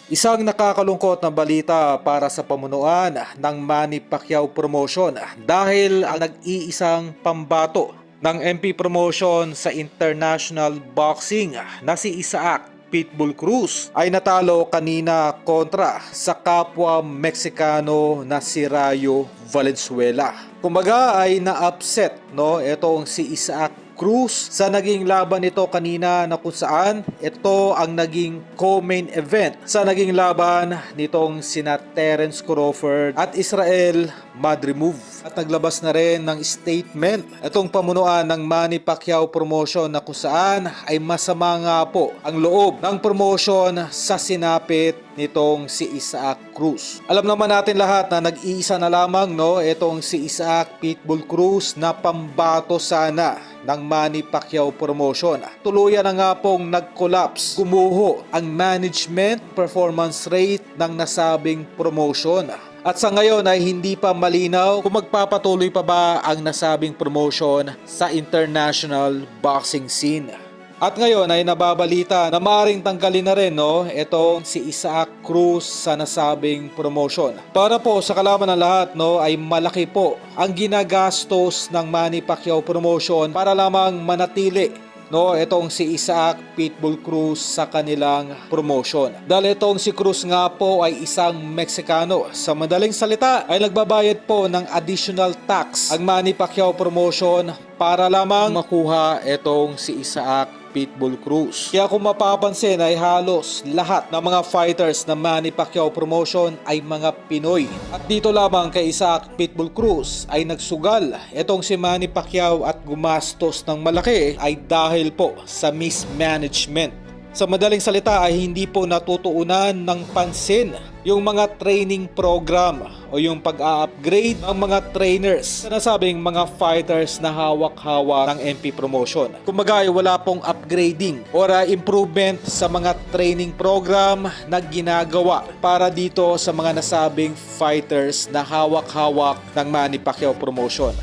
Isang nakakalungkot na balita para sa pamunuan ng Manny Pacquiao Promotion dahil ang nag-iisang pambato ng MP Promotion sa international boxing na si Isaac Pitbull Cruz ay natalo kanina kontra sa kapwa Meksikano na si Rayo Valenzuela. Kumbaga ay na-upset itong si Isaac Cruz sa naging laban nito kanina na kung saan ito ang naging co-main event sa naging laban nitong sina Terence Crawford at Israel Madrimov. At naglabas na rin ng statement itong pamunuan ng Manny Pacquiao Promotion na kung saan ay masama nga po ang loob ng promotion sa sinapit nitong si Isaac Cruz. Alam naman natin lahat na nag-iisa na lamang itong si Isaac Pitbull Cruz na pambato sana ng Manny Pacquiao Promotion. Tuluyan na nga pong nag-collapse, gumuho ang management performance rate ng nasabing promotion. At sa ngayon ay hindi pa malinaw kung magpapatuloy pa ba ang nasabing promotion sa international boxing scene. At ngayon ay nababalita na maaaring tanggalin na rin itong si Isaac Cruz sa nasabing promotion. Para po sa kalaman ng lahat ay malaki po ang ginagastos ng Manny Pacquiao Promotion para lamang manatili itong si Isaac Pitbull Cruz sa kanilang promotion. Dahil itong si Cruz nga po ay isang Meksikano. Sa madaling salita ay nagbabayad po ng additional tax ang Manny Pacquiao Promotion para lamang makuha itong si Isaac Pitbull Cruz. Kaya kung mapapansin ay halos lahat ng mga fighters ng Manny Pacquiao Promotion ay mga Pinoy. At dito lamang kay Isaac Pitbull Cruz ay nagsugal itong si Manny Pacquiao at gumastos ng malaki ay dahil po sa mismanagement. Sa madaling salita ay hindi po natutuunan ng pansin yung mga training program o yung pag-a-upgrade ng mga trainers na nasabing mga fighters na hawak-hawak ng MP Promotion. Kumbaga ay wala pong upgrading or improvement sa mga training program na ginagawa para dito sa mga nasabing fighters na hawak-hawak ng Manny Pacquiao Promotion.